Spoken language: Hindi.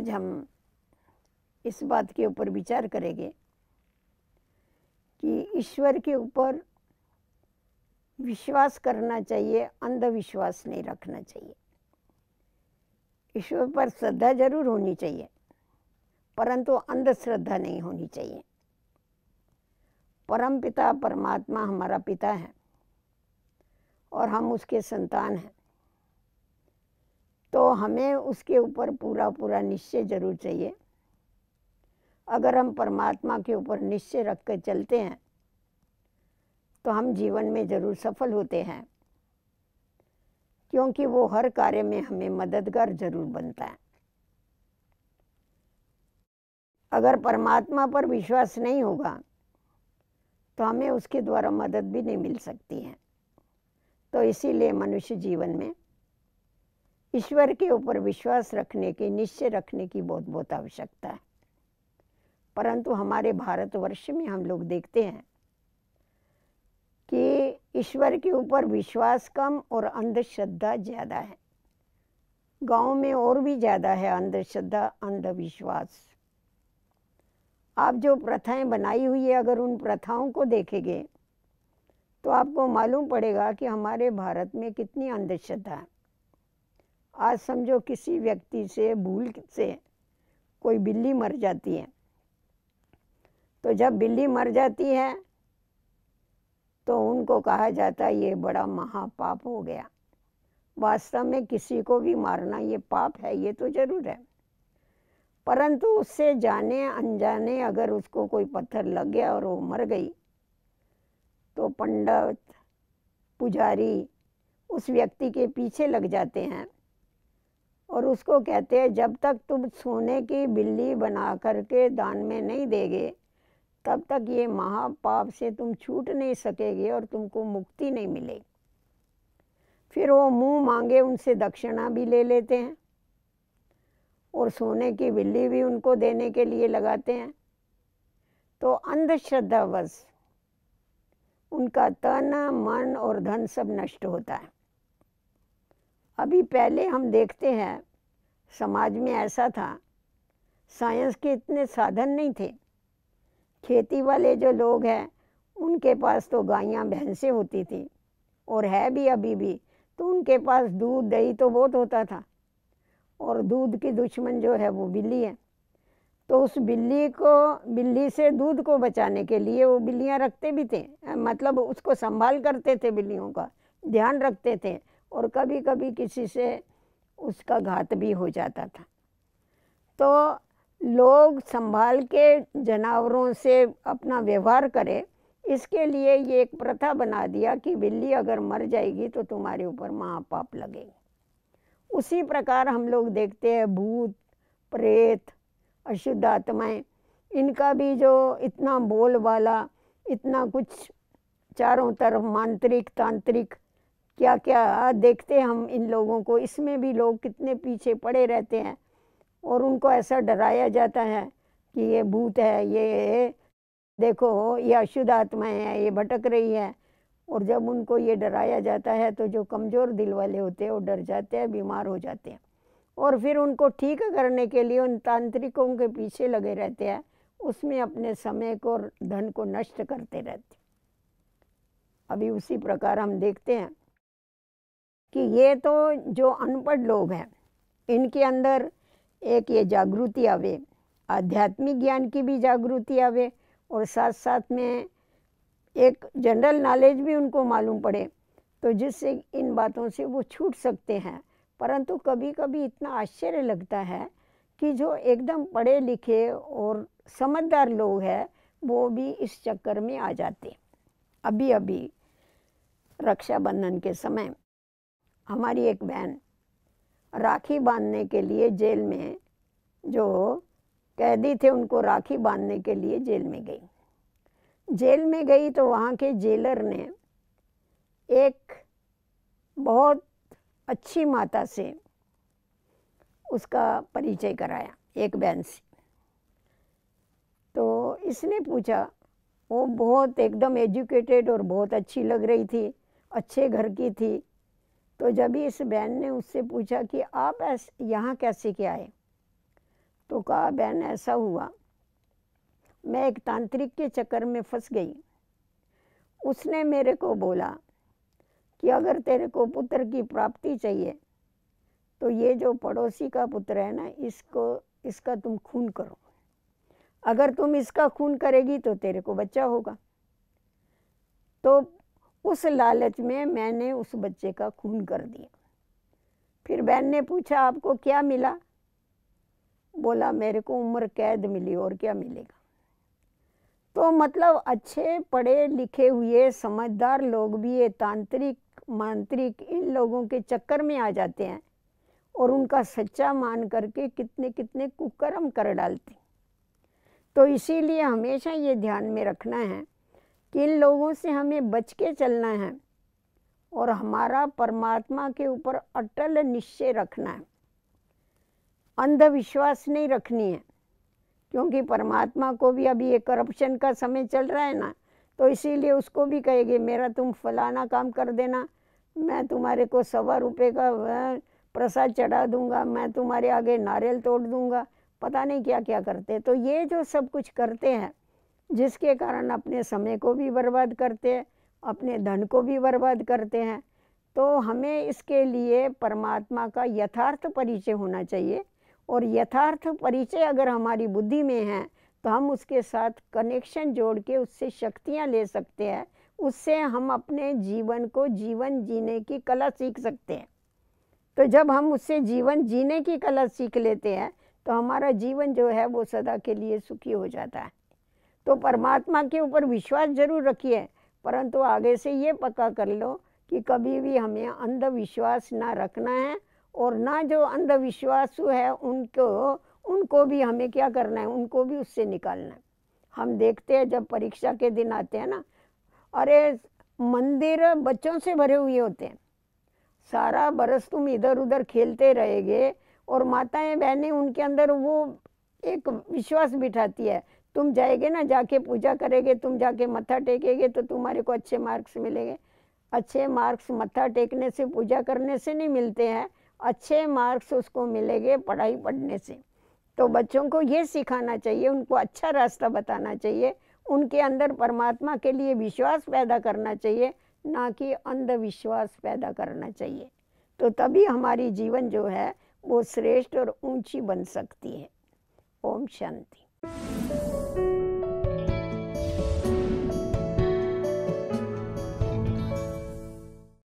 आज हम इस बात के ऊपर विचार करेंगे कि ईश्वर के ऊपर विश्वास करना चाहिए, अंधविश्वास नहीं रखना चाहिए। ईश्वर पर श्रद्धा जरूर होनी चाहिए, परंतु अंधश्रद्धा नहीं होनी चाहिए। परम पिता परमात्मा हमारा पिता है और हम उसके संतान हैं, तो हमें उसके ऊपर पूरा पूरा निश्चय जरूर चाहिए। अगर हम परमात्मा के ऊपर निश्चय रख कर चलते हैं तो हम जीवन में जरूर सफल होते हैं, क्योंकि वो हर कार्य में हमें मददगार जरूर बनता है। अगर परमात्मा पर विश्वास नहीं होगा तो हमें उसके द्वारा मदद भी नहीं मिल सकती है। तो इसीलिए मनुष्य जीवन में ईश्वर के ऊपर विश्वास रखने की, निश्चय रखने की बहुत बहुत आवश्यकता है। परंतु हमारे भारतवर्ष में हम लोग देखते हैं कि ईश्वर के ऊपर विश्वास कम और अंधश्रद्धा ज़्यादा है। गांव में और भी ज़्यादा है अंधश्रद्धा, अंधविश्वास। आप जो प्रथाएं बनाई हुई है, अगर उन प्रथाओं को देखेंगे तो आपको मालूम पड़ेगा कि हमारे भारत में कितनी अंधश्रद्धा है। आज समझो किसी व्यक्ति से भूल से कोई बिल्ली मर जाती है, तो जब बिल्ली मर जाती है तो उनको कहा जाता है ये बड़ा महापाप हो गया। वास्तव में किसी को भी मारना ये पाप है, ये तो जरूर है, परंतु उससे जाने अनजाने अगर उसको कोई पत्थर लग गया और वो मर गई तो पंडित पुजारी उस व्यक्ति के पीछे लग जाते हैं और उसको कहते हैं जब तक तुम सोने की बिल्ली बना करके दान में नहीं देगे तब तक ये महापाप से तुम छूट नहीं सकेगे और तुमको मुक्ति नहीं मिलेगी। फिर वो मुंह मांगे उनसे दक्षिणा भी ले लेते हैं और सोने की बिल्ली भी उनको देने के लिए लगाते हैं। तो अंधश्रद्धावश उनका तन मन और धन सब नष्ट होता है। अभी पहले हम देखते हैं समाज में ऐसा था, साइंस के इतने साधन नहीं थे। खेती वाले जो लोग हैं उनके पास तो गायें भैंसें होती थी और है भी अभी भी, तो उनके पास दूध दही तो बहुत होता था और दूध की दुश्मन जो है वो बिल्ली है। तो उस बिल्ली से दूध को बचाने के लिए वो बिल्लियां रखते भी थे, मतलब उसको संभाल करते थे, बिल्लियों का ध्यान रखते थे और कभी कभी किसी से उसका घात भी हो जाता था। तो लोग संभाल के जानवरों से अपना व्यवहार करें, इसके लिए ये एक प्रथा बना दिया कि बिल्ली अगर मर जाएगी तो तुम्हारे ऊपर महापाप लगेगी। उसी प्रकार हम लोग देखते हैं भूत प्रेत अशुद्ध आत्माएं, इनका भी जो इतना बोलबाला, इतना कुछ चारों तरफ मांत्रिक तांत्रिक क्या क्या देखते हैं हम इन लोगों को। इसमें भी लोग कितने पीछे पड़े रहते हैं और उनको ऐसा डराया जाता है कि ये भूत है, ये देखो ये अशुद्ध आत्माएं हैं, ये भटक रही है। और जब उनको ये डराया जाता है तो जो कमज़ोर दिल वाले होते हैं वो डर जाते हैं, बीमार हो जाते हैं और फिर उनको ठीक करने के लिए उन तांत्रिकों के पीछे लगे रहते हैं, उसमें अपने समय को और धन को नष्ट करते रहते। अभी उसी प्रकार हम देखते हैं कि ये तो जो अनपढ़ लोग हैं इनके अंदर एक ये जागृति आवे, आध्यात्मिक ज्ञान की भी जागृति आवे और साथ साथ में एक जनरल नॉलेज भी उनको मालूम पड़े, तो जिससे इन बातों से वो छूट सकते हैं। परंतु कभी कभी इतना आश्चर्य लगता है कि जो एकदम पढ़े लिखे और समझदार लोग हैं वो भी इस चक्कर में आ जाते। अभी अभी रक्षाबंधन के समय हमारी एक बहन राखी बांधने के लिए जेल में, जो कैदी थे उनको राखी बांधने के लिए जेल में गई। जेल में गई तो वहाँ के जेलर ने एक बहुत अच्छी माता से उसका परिचय कराया, एक बहन से। तो इसने पूछा, वो बहुत एकदम एजुकेटेड और बहुत अच्छी लग रही थी, अच्छे घर की थी। तो जब इस बहन ने उससे पूछा कि आप यहाँ कैसे क्या आए, तो कहा बहन ऐसा हुआ, मैं एक तांत्रिक के चक्कर में फंस गई। उसने मेरे को बोला कि अगर तेरे को पुत्र की प्राप्ति चाहिए तो ये जो पड़ोसी का पुत्र है ना, इसका तुम खून करो। अगर तुम इसका खून करेगी तो तेरे को बच्चा होगा। तो उस लालच में मैंने उस बच्चे का खून कर दिया। फिर बहन ने पूछा आपको क्या मिला? बोला मेरे को उम्र कैद मिली, और क्या मिलेगा। तो मतलब अच्छे पढ़े लिखे हुए समझदार लोग भी ये तांत्रिक मांत्रिक इन लोगों के चक्कर में आ जाते हैं और उनका सच्चा मान करके कितने कितने कुकर्म कर डालते। तो इसीलिए हमेशा ये ध्यान में रखना है कि इन लोगों से हमें बच के चलना है और हमारा परमात्मा के ऊपर अटल निश्चय रखना है। अंधविश्वास नहीं रखनी है, क्योंकि परमात्मा को भी अभी ये करप्शन का समय चल रहा है ना, तो इसीलिए उसको भी कहेंगे मेरा तुम फलाना काम कर देना, मैं तुम्हारे को 1.25 रुपये का प्रसाद चढ़ा दूंगा, मैं तुम्हारे आगे नारियल तोड़ दूंगा, पता नहीं क्या क्या करते। तो ये जो सब कुछ करते हैं, जिसके कारण अपने समय को भी बर्बाद करते हैं, अपने धन को भी बर्बाद करते हैं। तो हमें इसके लिए परमात्मा का यथार्थ परिचय होना चाहिए, और यथार्थ परिचय अगर हमारी बुद्धि में है तो हम उसके साथ कनेक्शन जोड़ के उससे शक्तियाँ ले सकते हैं। उससे हम अपने जीवन को जीवन जीने की कला सीख सकते हैं। तो जब हम उससे जीवन जीने की कला सीख लेते हैं तो हमारा जीवन जो है वो सदा के लिए सुखी हो जाता है। तो परमात्मा के ऊपर विश्वास जरूर रखिए, परंतु आगे से ये पक्का कर लो कि कभी भी हमें अंधविश्वास ना रखना है, और ना जो अंधविश्वासु है उनको भी हमें क्या करना है, उनको भी उससे निकालना है। हम देखते हैं जब परीक्षा के दिन आते हैं ना, अरे मंदिर बच्चों से भरे हुए होते हैं। सारा बरस तुम इधर उधर खेलते रहेंगे और माताएं बहनें उनके अंदर वो एक विश्वास बिठाती है, तुम जाएंगे ना, जाके पूजा करेंगे, तुम जाके मत्था टेकेंगे तो तुम्हारे को अच्छे मार्क्स मिलेंगे। अच्छे मार्क्स मत्था टेकने से पूजा करने से नहीं मिलते हैं, अच्छे मार्क्स उसको मिलेंगे पढ़ाई पढ़ने से। तो बच्चों को ये सिखाना चाहिए, उनको अच्छा रास्ता बताना चाहिए, उनके अंदर परमात्मा के लिए विश्वास पैदा करना चाहिए, ना कि अंधविश्वास पैदा करना चाहिए। तो तभी हमारी जीवन जो है वो श्रेष्ठ और ऊंची बन सकती है। ओम शांति।